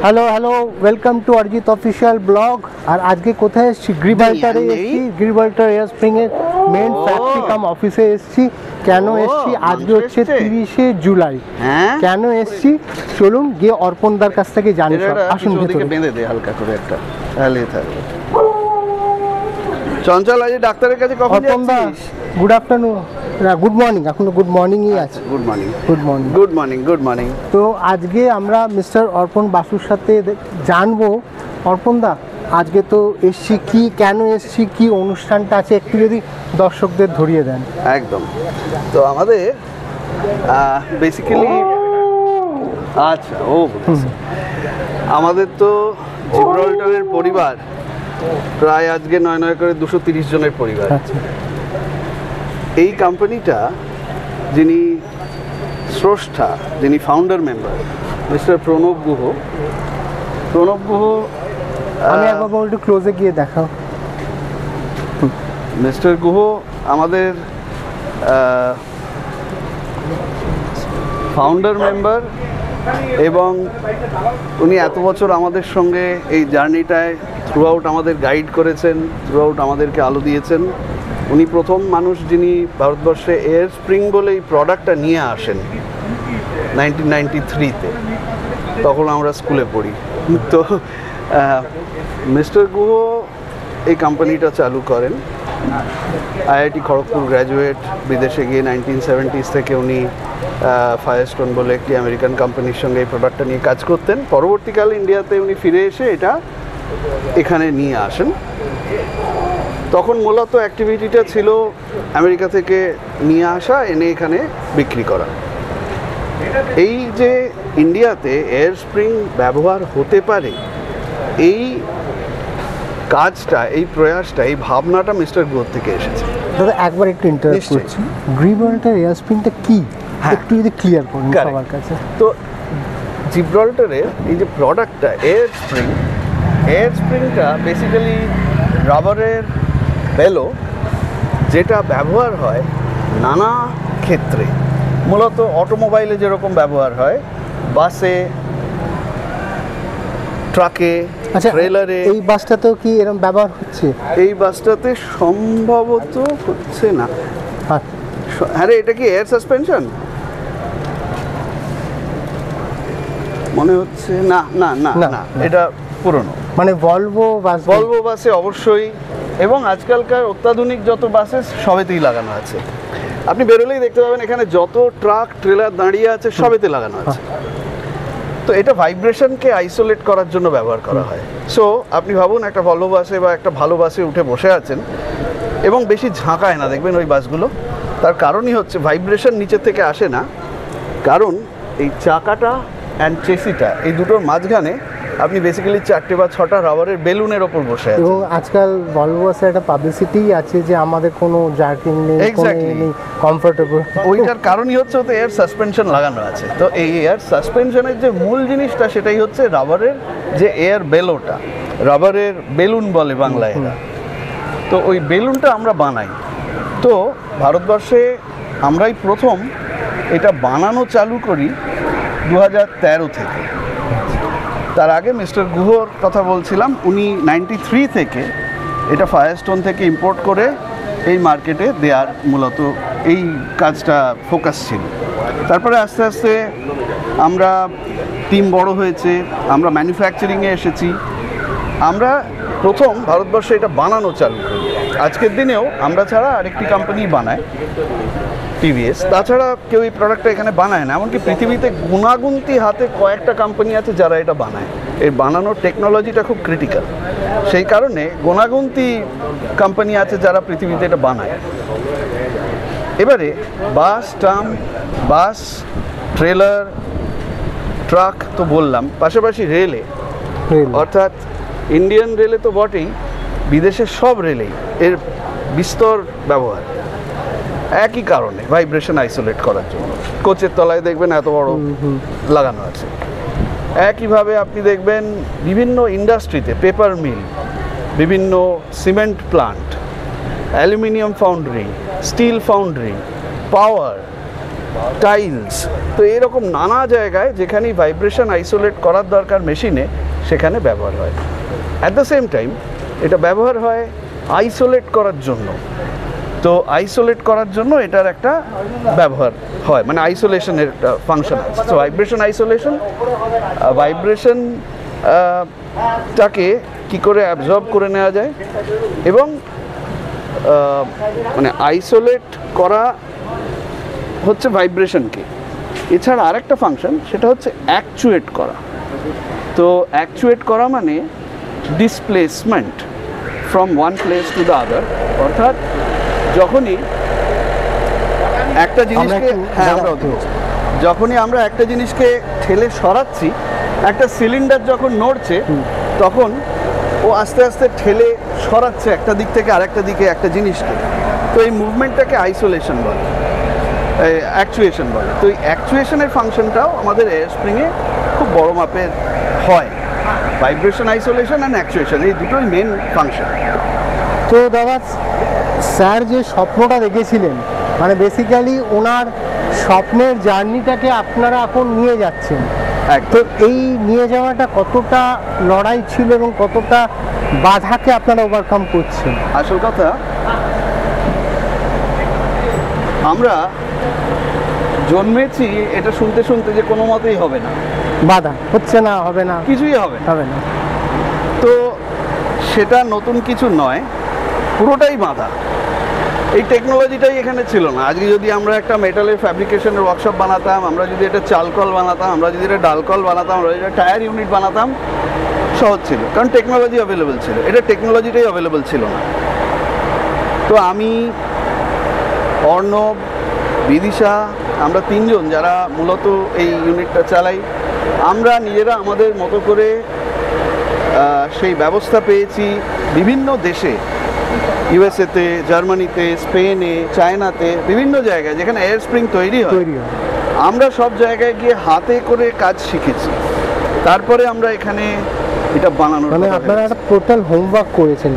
Hello hello, welcome to Arijit official blog. আর আজকে কোথায় এসেছি? গ্রিবাল্টারে এসেছি। গ্রিবাল্টার এয়ার স্প্রিং এর মেন ফ্যাক্টরি কাম অফিসে এসেছি। কেন এসেছি? আজকে হচ্ছে 30শে জুলাই। কেন এসেছি চলুন গিয়ে অর্পণদার কাছ থেকে জানি। আসুন ভেতরে। বেঁধে দে হালকা করে একটা, তাহলে থাকবে। চঞ্চল, আজ ডাক্তারের কাছে কখন যাচ্ছিস? Good afternoon, good morning. এখনো গুড মর্নিংই আছে। Good morning, good morning, good morning, good morning. তো আজকে আমরা মিস্টার অর্পণ বাসুর সাথে জানবো। অর্পণদা, আজকে তো এসছি, কি কেন এসছি, কি অনুষ্ঠানটা আছে একটু যদি দর্শকদের ধরিয়ে দেন। একদম। তো আমাদের বেসিক্যালি আচ্ছা আমাদের তো জিব্রাল্টারের পরিবার প্রায় আজকে 9 করে 230 জনের পরিবার। এই কোম্পানিটা যিনি স্রষ্টা, যিনি founder member, mister Pranab Guha. আমি একবার একটু ক্লোজে গিয়ে দেখাও। মিস্টার গুহ আমাদের ফাউন্ডার মেম্বার, এবং উনি এত বছর আমাদের সঙ্গে এই জার্নিটায় থ্রু আউট আমাদের গাইড করেছেন, থ্রু আউট আমাদেরকে আলো দিয়েছেন। উনি প্রথম মানুষ যিনি ভারতবর্ষে এয়ার স্প্রিং বলে এই প্রোডাক্টটা নিয়ে আসেন 1993-তে। তখন আমরা স্কুলে পড়ি। তো মিস্টার গুহ এই কোম্পানিটা চালু করেন। আইআইটি খড়গপুর গ্র্যাজুয়েট, বিদেশে গিয়ে 1970s থেকে উনি ফায়ারস্টোন বলে একটি আমেরিকান কোম্পানির সঙ্গে এই প্রোডাক্টটা নিয়ে কাজ করতেন। পরবর্তীকালে ইন্ডিয়াতে উনি ফিরে এসে এটা এখানে নিয়ে আসেন। তখন মূলত অ্যাক্টিভিটিটা ছিল আমেরিকা থেকে নিয়ে আসা, এনে এখানে বিক্রি করা। এই যে ইন্ডিয়াতে এয়ার স্প্রিং ব্যবহার হতে পারে, এই কাজটা, এই প্রয়াসটা, এই ভাবনাটা মিস্টার গুহ থেকে এসেছে। দাদা একবার একটু ইন্টারাপ্ট করছি, গ্রিবাল্টার এয়ার স্প্রিংটা কি একটু যদি ক্লিয়ার করুন সবার কাছে। তো জিব্রাল্টারের এই যে প্রোডাক্টটা এয়ার স্প্রিংটা বেসিক্যালি রাবারের বেলো, যেটা ব্যবহার হয় নানা ক্ষেত্রে। মূলত অটোমোবাইলে যেরকম ব্যবহার হয়, বাসে, ট্রাকে, ট্রেলারে। এই বাসটাতেও কি এরকম ব্যবহার হচ্ছে? এই বাসটাতে সম্ভবত হচ্ছে না। হ্যাঁ রে, এটা কি এয়ার সাসপেনশন মনে হচ্ছে? না না না না, এটা পুরনো। মানে ভলভো বাসে অবশ্যই, এবং আজকালকার অত্যাধুনিক যত বাসে সবেতেই লাগানো আছে। আপনি বেরোলেই দেখতে পাবেন এখানে যত ট্রাক ট্রেলার দাঁড়িয়ে আছে সবেতে লাগানো আছে। তো এটা ভাইব্রেশনকে আইসোলেট করার জন্য ব্যবহার করা হয়। সো আপনি ভাবুন, একটা ভলভো বাসে বা একটা ভালো বাসে উঠে বসে আছেন এবং বেশি ঝাঁকায় না, দেখবেন ওই বাসগুলো। তার কারণই হচ্ছে ভাইব্রেশন নিচের থেকে আসে না, কারণ এই চাকাটা অ্যান্ড চেসিটা, এই দুটোর মাঝখানে আপনি বেসিক্যালি 4টে বা 6টা রাবারের বেলুনের ওপর বসে আছেন। এবং আজকাল ভলভো বাসে একটা পাবলিসিটি আছে যে আমাদের কোনো জার্কিং নেই, কমফোর্টেবল। ওইটার কারণই হচ্ছে ওতে এয়ার সাসপেনশন লাগানো আছে। তো এই এয়ার সাসপেনশনের যে মূল জিনিসটা, সেটাই হচ্ছে রাবারের যে এয়ার বেলোটা, রাবারের বেলুন বলে বাংলায় এরা। তো ওই বেলুনটা আমরা বানাই। তো ভারতবর্ষে আমরাই প্রথম এটা বানানো চালু করি 2013 থেকে। তার আগে মিস্টার গুহর কথা বলছিলাম, উনি 93 থেকে এটা ফায়ারস্টোন থেকে ইম্পোর্ট করে এই মার্কেটে দেওয়ার মূলত এই কাজটা ফোকাস ছিল। তারপরে আস্তে আস্তে আমরা টিম বড় হয়েছে, আমরা ম্যানুফ্যাকচারিংয়ে এসেছি। আমরা প্রথম ভারতবর্ষে এটা বানানো চালু করি। আজকের দিনেও আমরা ছাড়া আরেকটি কোম্পানি বানায়, টিভিএস। তাছাড়া কেউ এই প্রোডাক্টটা এখানে বানায় না। এমনকি পৃথিবীতে গুণাগুন্তি হাতে কয়েকটা কোম্পানি আছে যারা এটা বানায়। এর বানানোর টেকনোলজিটা খুব ক্রিটিক্যাল, সেই কারণে গুণাগুন্তি কোম্পানি আছে যারা পৃথিবীতে এটা বানায়। এবারে বাস, ট্রেলার, ট্রাক তো বললাম, পাশাপাশি রেলে, অর্থাৎ ইন্ডিয়ান রেলে তো বটেই, বিদেশের সব রেলেই এর বিস্তর ব্যবহার। একই কারণে ভাইব্রেশন আইসোলেট করার জন্য কোচের তলায় দেখবেন এত বড় লাগানো আছে। একইভাবে আপনি দেখবেন বিভিন্ন ইন্ডাস্ট্রিতে, পেপার মিল, বিভিন্ন cement plant, aluminium foundry, steel foundry, power, tiles, তো এরকম নানা জায়গায় যেখানেই ভাইব্রেশন আইসোলেট করার দরকার মেশিনে সেখানে ব্যবহার হয়। অ্যাট দ্য সেম টাইম এটা ব্যবহার হয় আইসোলেট করার জন্য। তো আইসোলেট করার জন্য এটার একটা ব্যবহার হয়, মানে আইসোলেশনের একটা ফাংশন আছে। তো ভাইব্রেশন আইসোলেশন, ভাইব্রেশনটাকে কী করে অ্যাবজর্ব করে নেওয়া যায় এবং মানে আইসোলেট করা হচ্ছে ভাইব্রেশনকে। এছাড়া আরেকটা ফাংশন, সেটা হচ্ছে অ্যাকচুয়েট করা। তো অ্যাকচুয়েট করা মানে displacement from one place to the other, অর্থাৎ যখনই একটা জিনিসকে যখনই আমরা একটা জিনিসকে ঠেলে সরাচ্ছি, একটা সিলিন্ডার যখন নড়ছে তখন ও আস্তে আস্তে ঠেলে সরাচ্ছে একটা দিক থেকে আরেকটা দিকে একটা জিনিসকে। তো এই মুভমেন্টটাকে আইসোলেশন বলে, অ্যাকচুয়েশন বলে। তো এই অ্যাকচুয়েশনের ফাংশনটাও আমাদের এয়ার স্প্রিংয়ে খুব বড় মাপের হয়। ভাইব্রেশন আইসোলেশন অ্যান্ড অ্যাকচুয়েশন এই দুটোই মেন ফাংশন। তো দাদা, স্যার যে স্বপ্নটা দেখেছিলেন, মানে বেসিক্যালি ওনার স্বপ্নের জার্নিটাকে আপনারা এখন নিয়ে যাচ্ছেন। তো এই নিয়ে যাওয়াটা কতটা লড়াই ছিল এবং কতটা বাধাকে আপনারা ওভারকাম করছেন? আসল কথা, আমরা জন্মেছি এটা শুনতে শুনতে যে কোনো মতেই হবে না, বাধা হচ্ছে না, হবে না, কিছুই হবে না। তো সেটা নতুন কিছু নয়, পুরোটাই বাধা। এই টেকনোলজিটাই এখানে ছিল না। আজকে যদি আমরা একটা মেটালের ফ্যাব্রিকেশনের ওয়ার্কশপ বানাতাম, আমরা যদি এটা চালকল বানাতাম, আমরা যদি এটা ডালকল বানাতাম, আমরা যদি এটা টায়ার ইউনিট বানাতাম, সহজ ছিল, কারণ টেকনোলজি অ্যাভেলেবেল ছিল। এটা টেকনোলজিটাই অ্যাভেলেবেল ছিল না। তো আমি, অর্ণব, বিদিশা, আমরা তিনজন যারা মূলত এই ইউনিটটা চালাই, আমরা নিজেরা আমাদের মতো করে সেই ব্যবস্থা পেয়েছি বিভিন্ন দেশে, ইউএসএতে, জার্মানিতে, স্পেনে, চায়নাতে, বিভিন্ন জায়গায় যেখানে এয়ার স্প্রিং তৈরি হয়। আমরা সব জায়গায় গিয়ে হাতে করে কাজ শিখেছি, তারপরে আমরা এখানে এটা বানানোর, মানে আপনারা একটা টোটাল হোমওয়ার্ক করেছেন,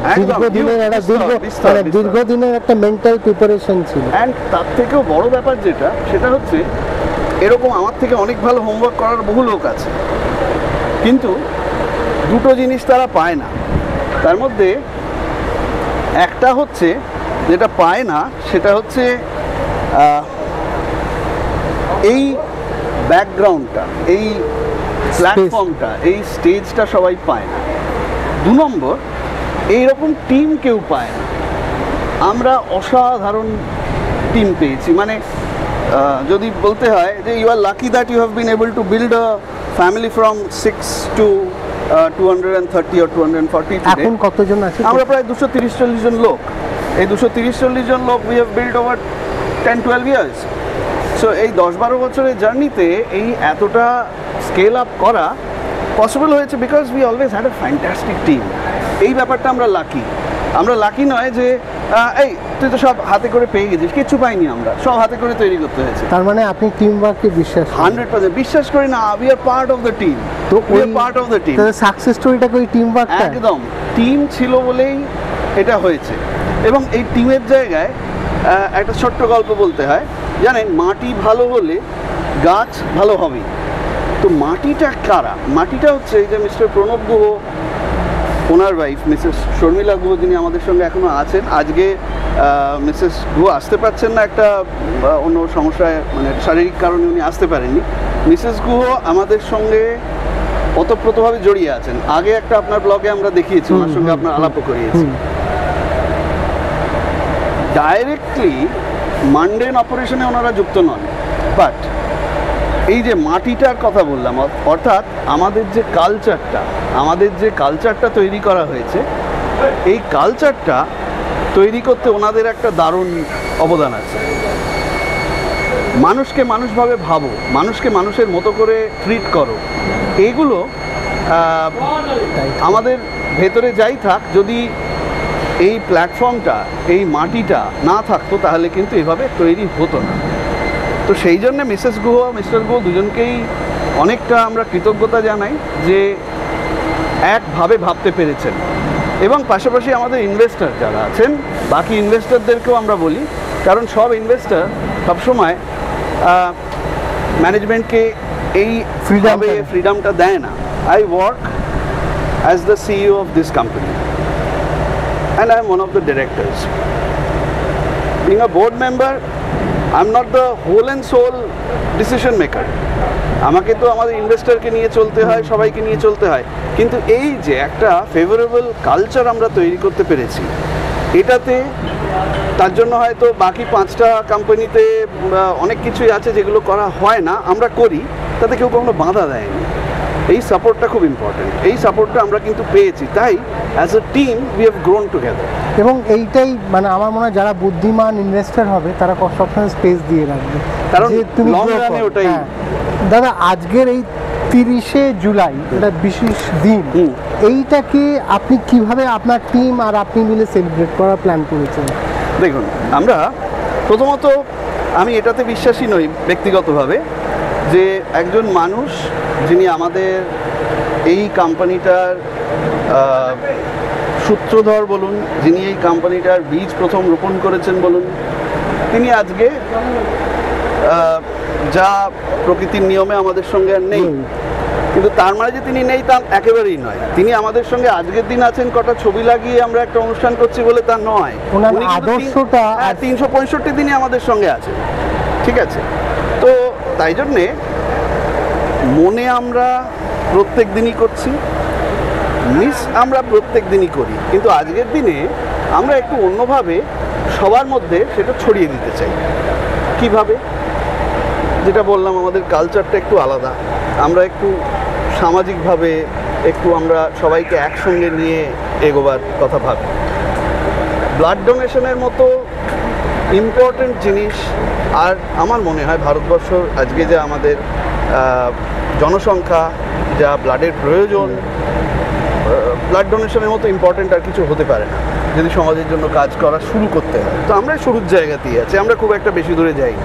দীর্ঘদিনের একটা মেন্টাল প্রিপারেশন ছিল। অ্যান্ড তার থেকেও বড় ব্যাপার যেটা, সেটা হচ্ছে এরকম আমার থেকে অনেক ভালো হোমওয়ার্ক করার বহু লোক আছে, কিন্তু দুটো জিনিস তারা পায় না। তার মধ্যে একটা হচ্ছে যেটা পায় না, সেটা হচ্ছে এই ব্যাকগ্রাউন্ডটা, এই প্ল্যাটফর্মটা, এই স্টেজটা সবাই পায় না। 2 নম্বর, এইরকম টিম কেউ পায় না। আমরা অসাধারণ টিম পেয়েছি। মানে যদি বলতে হয় যে you are lucky that you have been able to build a family from 6 to 230 or 240 today. এখন কতজন আছে? আমরা প্রায় 230-40 জন লোক। এই 230-40 জন লোক we have build over 10-12 years. So এই 10-12 বছরের জার্নিতে এই এতটা স্কেল আপ করা পসিবল হয়েছে because we always had a fantastic team. এই ব্যাপারটা আমরা লাকি। আমরা লাকি নয় যে এই তুই তো সব হাতে করে পেয়ে গেছিস, কিচ্ছু পাইনি, আমরা সব হাতে করে তৈরি করতে হয়েছে। তার মানে আপনি টিম ওয়ার্ককে বিশ্বাস করেন? 100% বিশ্বাস করি না। We are part of the team. তো we are part of the team. তাহলে সাকসেস স্টোরিটা ওই টিম ওয়ার্ক, একদম টিম ছিল বলেই এটা হয়েছে। এবং এই টিমের জায়গায় একটা ছোট্ট গল্প বলতে হয়। জানেন, মাটি ভালো হলে গাছ ভালো হবে। তো মাটিটা কারা? মাটিটা হচ্ছে এই যে মিস্টার প্রণব গুহ, ওনার ওয়াইফ মিসেস শর্মিলা গুহ, যিনি আমাদের সঙ্গে এখনো আছেন। আজকে মিসেস গুহ আসতে পারছেন না, একটা অন্য সমস্যায়, মানে শারীরিক কারণে উনি আসতে পারেননি। মিসেস গুহ আমাদের সঙ্গে ওতপ্রোতভাবে জড়িয়ে আছেন। আগে একটা আপনার ব্লগে আমরা দেখিয়েছি, ওনার সঙ্গে আপনার আলাপও করিয়েছি। ডাইরেক্টলি মান্ডেন অপারেশনে ওনারা যুক্ত নন, বাট এই যে মাটিটার কথা বললাম, অর্থাৎ আমাদের যে কালচারটা তৈরি করা হয়েছে, এই কালচারটা তৈরি করতে ওনাদের একটা দারুণ অবদান আছে। মানুষকে মানুষভাবে ভাবো, মানুষকে মানুষের মতো করে ট্রিট করো, এইগুলো আমাদের ভেতরে যাই থাক, যদি এই প্ল্যাটফর্মটা, এই মাটিটা না থাকতো তাহলে কিন্তু এভাবে তৈরি হতো না। তো সেই জন্য মিসেস গুহ, মিস্টার গুহ দুজনকেই অনেকটা আমরা কৃতজ্ঞতা জানাই যে একভাবে ভাবতে পেরেছেন। এবং পাশাপাশি আমাদের ইনভেস্টার যারা আছেন, বাকি ইনভেস্টারদেরকেও আমরা বলি, কারণ সব ইনভেস্টার সবসময় ম্যানেজমেন্টকে এই ফ্রিডমটা দেয় না। I work as the CEO of this company and I am one of the directors. Being a board member, I am not the whole and sole decision maker. আমাকে তো আমাদের ইনভেস্টরকে নিয়ে চলতে হয়, সবাইকে নিয়ে চলতে হয়, কিন্তু এই যে একটা ফেভারেবল কালচার আমরা তৈরি করতে পেরেছি, এটাতে তার জন্য হয়তো বাকি 5টা কোম্পানিতে অনেক কিছুই আছে যেগুলো করা হয় না, আমরা করি, তাতে কেউ কখনো বাধা দেয়নি। এই সাপোর্টটা খুব ইম্পর্টেন্ট, এই সাপোর্টটা আমরা কিন্তু পেয়েছি, তাই as a team we have grown together. এবং এইটাই মানে আমার মনে হয় যারা বুদ্ধিমান ইনভেস্টর হবে তারা সবসময় স্পেস দিয়ে রাখবে, কারণ যে তুমি লং রানে ওটাই। দাদা আজকের এই 30শে জুলাই এটা বিশেষ দিন, এইটাকে আপনি কিভাবে আপনার টিম আর আপনি মিলে সেলিব্রেট করার প্ল্যান করেছেন? দেখুন, আমরা প্রথমত আমি এটাতে বিশ্বাসী নই ব্যক্তিগতভাবে যে একজন মানুষ যিনি আমাদের এই কোম্পানিটার সূত্রধর বলুন, যিনি এই কোম্পানিটার বীজ প্রথম রোপণ করেছেন বলুন, তিনি আজকে যা প্রকৃতির নিয়মে আমাদের সঙ্গে আর নেই, কিন্তু তার মানে যে তিনি নেই তা একেবারেই নয়। তিনি আমাদের সঙ্গে আজকের দিন আছেন, কটা ছবি লাগিয়ে আমরা একটা অনুষ্ঠান করছি বলে তা নয়। উনি আদর্শটা 365 দিনই আমাদের সঙ্গে আছেন, ঠিক আছে? তো তাই জন্যে মনে আমরা প্রত্যেক দিনই করছি, মিস আমরা প্রত্যেক দিনই করি, কিন্তু আজকের দিনে আমরা একটু অন্যভাবে সবার মধ্যে সেটা ছড়িয়ে দিতে চাই। কিভাবে? যেটা বললাম, আমাদের কালচারটা একটু আলাদা, আমরা একটু সামাজিকভাবে একটু আমরা সবাইকে একসঙ্গে নিয়ে এগোবার কথা ভাবি। ব্লাড ডোনেশনের মতো ইম্পর্টেন্ট জিনিস, আর আমার মনে হয় ভারতবর্ষ আজকে যে আমাদের জনসংখ্যা, যা ব্লাডের প্রয়োজন, ব্লাড ডোনেশনের মতো ইম্পর্টেন্ট আর কিছু হতে পারে না যদি সমাজের জন্য কাজ করা শুরু করতে হয়। তো আমরা শুরুর জায়গাতেই আছি, আমরা খুব একটা বেশি দূরে যাই।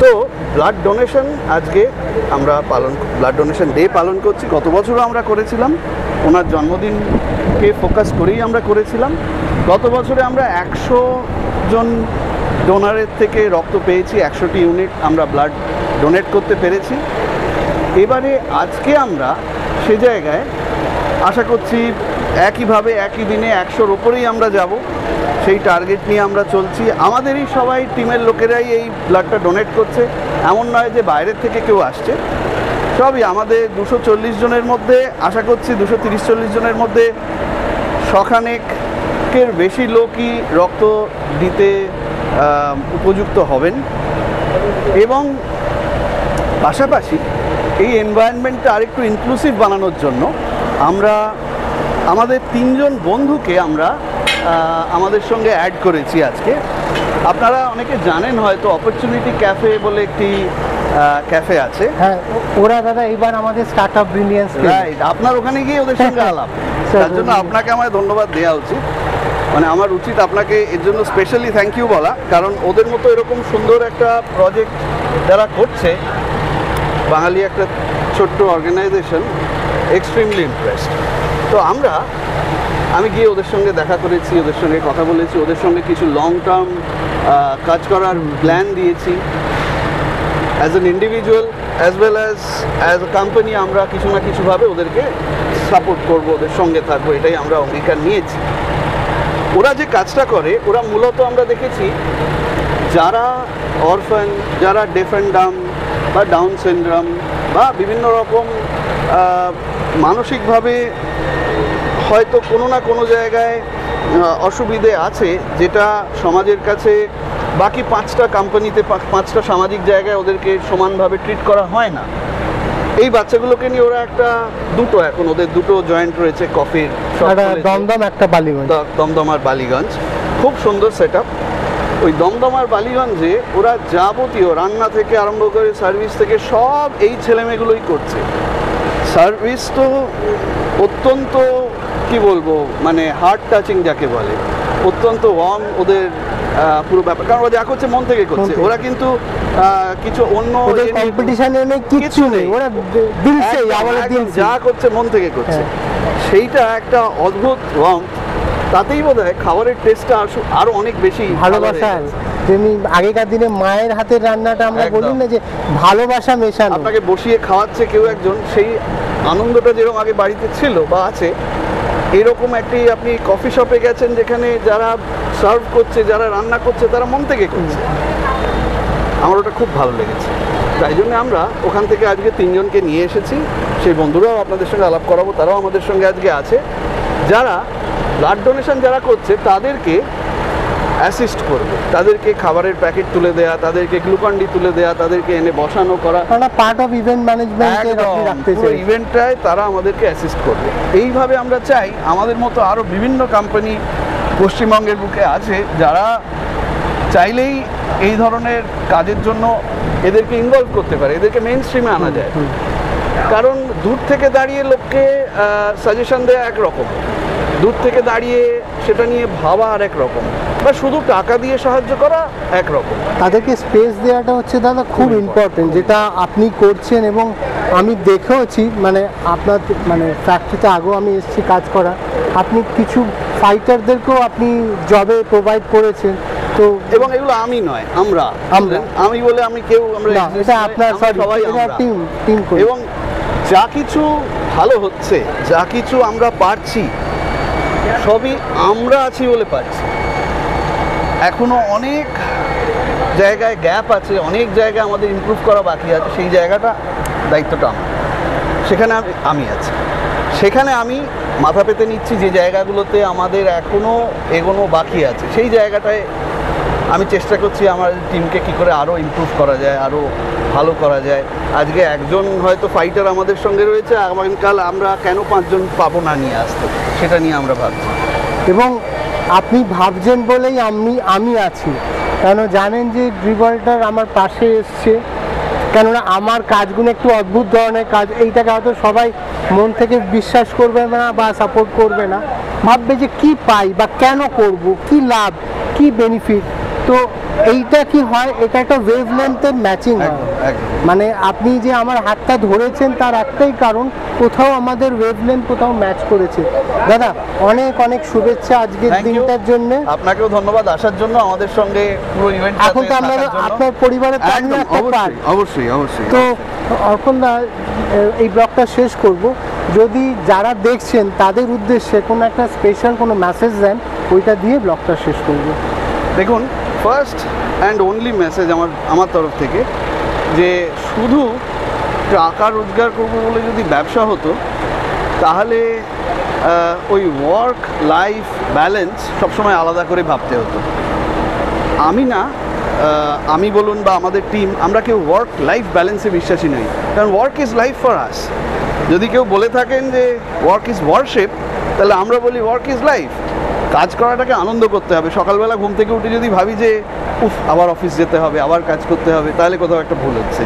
তো ব্লাড ডোনেশন আজকে আমরা ব্লাড ডোনেশন ডে পালন করছি। গত বছরও আমরা করেছিলাম, ওনার জন্মদিনকে ফোকাস করেই আমরা করেছিলাম। গত বছরে আমরা 100 জন ডোনারের থেকে রক্ত পেয়েছি, 100টি ইউনিট আমরা ব্লাড ডোনেট করতে পেরেছি। এবারে আজকে আমরা সে জায়গায় আশা করছি একইভাবে একই দিনে 100-র ওপরেই আমরা যাব, সেই টার্গেট নিয়ে আমরা চলছি। আমাদেরই সবাই টিমের লোকেরাই এই ব্লাডটা ডোনেট করছে, এমন নয় যে বাইরের থেকে কেউ আসছে, সবই আমাদের 240 জনের মধ্যে আশা করছি 230-40 জনের মধ্যে শখানেকের বেশি লোকই রক্ত দিতে উপযুক্ত হবেন। এবং পাশাপাশি এই এনভায়রনমেন্টটা আরেকটু ইনক্লুসিভ বানানোর জন্য আমরা আমাদের 3 জন বন্ধুকে আমরা আমাদের সঙ্গে অ্যাড করেছি আজকে। আপনারা অনেকে জানেন হয়তো, অপরচুনিটি ক্যাফে বলে একটি ক্যাফে আছে। হ্যাঁ, ওরা দাদা এবার আমাদের স্টার্টআপ ব্রিলিয়েন্স, রাইট, আপনার ওখানে গিয়ে ওদের সঙ্গে আলাপ, তার জন্য আপনাকে আমায় ধন্যবাদ দেওয়া উচিত, মানে আমার উচিত আপনাকে এর জন্য স্পেশালি থ্যাংক ইউ বলা, কারণ ওদের মতো এরকম সুন্দর একটা প্রজেক্ট যারা করছে, বাঙালি একটা ছোট্ট অর্গানাইজেশন, এক্সট্রিমলি ইমপ্রেসড। তো আমি গিয়ে ওদের সঙ্গে দেখা করেছি, ওদের সঙ্গে কথা বলেছি, ওদের সঙ্গে কিছু লং টার্ম কাজ করার প্ল্যান দিয়েছি। As an individual as well as a company আমরা কিছু না কিছুভাবে ওদেরকে সাপোর্ট করব, ওদের সঙ্গে থাকবো, এটাই আমরা অঙ্গীকার নিয়েছি। ওরা যে কাজটা করে, ওরা মূলত আমরা দেখেছি যারা অরফান, যারা ডেফ অ্যান্ড ডাম বা ডাউন সিনড্রোম বা বিভিন্ন রকম মানসিকভাবে হয়তো কোনো না কোনো জায়গায় অসুবিধে আছে, যেটা সমাজের কাছে বাকি 5টা কোম্পানিতে 5টা সামাজিক জায়গায় ওদেরকে সমানভাবে ট্রিট করা হয় না। এই বাচ্চাগুলোকে নিয়ে ওরা দুটো এখন ওদের দুটো জয়েন্ট রয়েছে, কফির, দমদম একটা বালিগঞ্জ, দমদম আর বালিগঞ্জ, খুব সুন্দর সেট আপ। ওই দমদম আর বালিগঞ্জে ওরা যাবতীয় রান্না থেকে আরম্ভ করে সার্ভিস থেকে সব এই ছেলেমেয়েগুলোই করছে। সার্ভিস তো অত্যন্ত কি বলবো, মানে হার্ট টাচিং যাকে বলে, অত্যন্ত ওয়ার্ম ওদের পুরো ব্যাপার, কারণ ওরা যা করছে মন থেকে করছে। ওরা কিন্তু কিছু অন্য কম্পিটিশনে কিছু নেই, ওরা যা করছে মন থেকে করছে, সেইটা একটা অদ্ভুত ওয়ার্ম। তাতেই বোধ হয় খাবারের টেস্টটা আরো অনেক বেশি ভালোবাসা। যেমনি আগেকার দিনে মায়ের হাতের রান্নাটা আমরা একদম। বলি না যে ভালোবাসা মেশানো। আপনাকে বসিয়ে খাওয়াচ্ছে কেউ একজন, সেই আনন্দটা যেরকম আগে বাড়িতে ছিল বা আছে, এরকম একটি আপনি কফি শপে গেছেন যেখানে যারা সার্ভ করছে, যারা রান্না করছে, তারা মন থেকে করছে। আমার ওটা খুব ভালো লেগেছে, তাই জন্য আমরা ওখান থেকে আজকে 3 জনকে নিয়ে এসেছি। সেই বন্ধুরাও আপনাদের সঙ্গে আলাপ করাবো, তারাও আমাদের সঙ্গে আজকে আছে। যারা ব্লাড ডোনেশন যারা করছে তাদেরকে অ্যাসিস্ট করবে, তাদেরকে খাবারের প্যাকেট তুলে দেয়া, তাদেরকে গ্লুকন-ডি তুলে দেয়া, তাদেরকে এনে বসানো করা, পার্ট অফ ইভেন্ট ম্যানেজমেন্টের আপনি রাখতে পুরো চাই। ইভেন্টটায় তারা আমাদেরকে অ্যাসিস্ট করবে। এইভাবে আমরা চাই আমাদের মতো আরও বিভিন্ন কোম্পানি পশ্চিমবঙ্গের বুকে আছে, যারা চাইলেই এই ধরনের কাজের জন্য এদেরকে ইনভলভ করতে পারে, এদেরকে মেইন স্ট্রিমে আনা যায়। কারণ দূর থেকে দাঁড়িয়ে লোককে সাজেশন দেওয়া একরকম, দূর থেকে দাঁড়িয়ে সেটা নিয়ে ভাবা আর এক রকম, বা শুধু টাকা দিয়ে সাহায্য করা একরকম। তাদেরকে স্পেস দেওয়াটা হচ্ছে দাদা খুব ইম্পর্টেন্ট, যেটা আপনি করছেন। এবং আমি দেখেওছি, মানে আপনার মানে ফ্যাক্টরিতে আগেও আমি এসেছি কাজ করা, আপনি কিছু ফাইটারদেরকেও আপনি জবে প্রোভাইড করেছেন। তো এবং এগুলো আমি নয়, আমরা আমরা। আমি বলে আমি কেউ, আমরা না, এটা আপনার সবাই টিম টিম করে। এবং যা কিছু ভালো হচ্ছে, যা কিছু আমরা পারছি, সবই আমরা আছি বলে পারছি। এখনো অনেক জায়গায় গ্যাপ আছে, অনেক জায়গায় আমাদের ইমপ্রুভ করা বাকি আছে। সেই জায়গাটা, দায়িত্বটা আমার, সেখানে আমি আছি। সেখানে আমি মাথা পেতে নিচ্ছি যে জায়গাগুলোতে আমাদের এখনো এগোনো বাকি আছে, সেই জায়গাটায় আমি চেষ্টা করছি আমার টিমকে কী করে আরও ইমপ্রুভ করা যায়, আরও ভালো করা যায়। আজকে একজন হয়তো ফাইটার আমাদের সঙ্গে রয়েছে, আগামীকাল আমরা কেন 5 জন পাবো না নিয়ে আসতে, সেটা নিয়ে আমরা ভাবছি। এবং আপনি ভাবছেন বলেই আমি আছি, কেন জানেন যে গ্রিবাল্টার আমার পাশে এসছে, কেননা আমার কাজগুলো একটু অদ্ভুত ধরনের কাজ। এইটাকে হয়তো সবাই মন থেকে বিশ্বাস করবে না বা সাপোর্ট করবে না, ভাববে যে কি পাই বা কেন করব, কি লাভ, কি বেনিফিট। তো এইটা কি হয়, এটা একটা ওয়েভলেন্থের ম্যাচিং হয়। মানে আপনি যে আমার হাতটা ধরেছেন তার একটাই কারণ, কোথাও আমাদের ওয়েভলেন্থ কোথাও ম্যাচ করেছে। দাদা অনেক অনেক শুভেচ্ছা আজকের দিনটার জন্য। আপনাকেও ধন্যবাদ আসার জন্য, আমাদের সঙ্গে পুরো ইভেন্ট। এখন তো আপনার পরিবারের অবশ্যই অবশ্যই। তো অর্পণদা, এই ব্লগটা শেষ করব, যদি যারা দেখছেন তাদের উদ্দেশ্যে কোনো একটা স্পেশাল কোনো মেসেজ দেন, ওইটা দিয়ে ব্লগটা শেষ করব। দেখুন, ফার্স্ট অ্যান্ড অনলি মেসেজ আমার তরফ থেকে, যে শুধু টাকা রোজগার করবো বলে যদি ব্যবসা হতো, তাহলে ওই ওয়ার্ক লাইফ ব্যালেন্স সবসময় আলাদা করে ভাবতে হতো। আমি বলুন বা আমাদের টিম, আমরা কেউ ওয়ার্ক লাইফ ব্যালেন্সে বিশ্বাসী নই। কারণ work is life for us. যদি কেউ বলে থাকেন যে ওয়ার্ক ইজ ওয়ারশিপ, তাহলে আমরা বলি ওয়ার্ক ইজ লাইফ। কাজ করাটাকে আনন্দ করতে হবে। সকালবেলা ঘুম থেকে উঠে যদি ভাবি যে উফ আবার অফিস যেতে হবে, আবার কাজ করতে হবে, তাহলে কোথাও একটা ভুল হচ্ছে।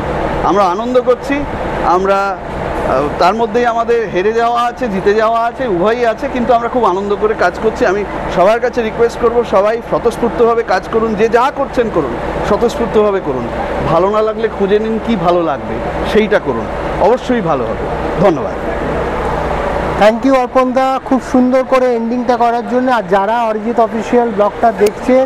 আমরা আনন্দ করছি, আমরা তার মধ্যেই আমাদের হেরে যাওয়া আছে, জিতে যাওয়া আছে, উভয়ই আছে, কিন্তু আমরা খুব আনন্দ করে কাজ করছি। আমি সবার কাছে রিকোয়েস্ট করব, সবাই স্বতঃস্ফূর্তভাবে কাজ করুন, যে যা করছেন করুন, স্বতঃস্ফূর্তভাবে করুন। ভালো না লাগলে খুঁজে নিন কি ভালো লাগবে, সেইটা করুন, অবশ্যই ভালো হবে। ধন্যবাদ। থ্যাংক ইউ অর্পণদা, খুব সুন্দর করে এন্ডিংটা করার জন্য। আর যারা অরিজিৎ অফিসিয়াল ব্লগটা দেখছেন,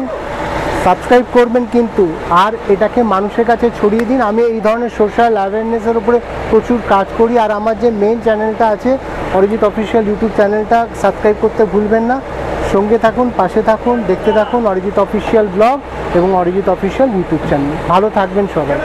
সাবস্ক্রাইব করবেন কিন্তু, আর এটাকে মানুষের কাছে ছড়িয়ে দিন। আমি এই ধরনের সোশ্যাল অ্যাওয়ারনেসের উপরে প্রচুর কাজ করি। আর আমার যে মেন চ্যানেলটা আছে অরিজিৎ অফিসিয়াল ইউটিউব চ্যানেলটা সাবস্ক্রাইব করতে ভুলবেন না। সঙ্গে থাকুন, পাশে থাকুন, দেখতে থাকুন অরিজিৎ অফিসিয়াল ব্লগ এবং অরিজিৎ অফিসিয়াল ইউটিউব চ্যানেল। ভালো থাকবেন সবাই।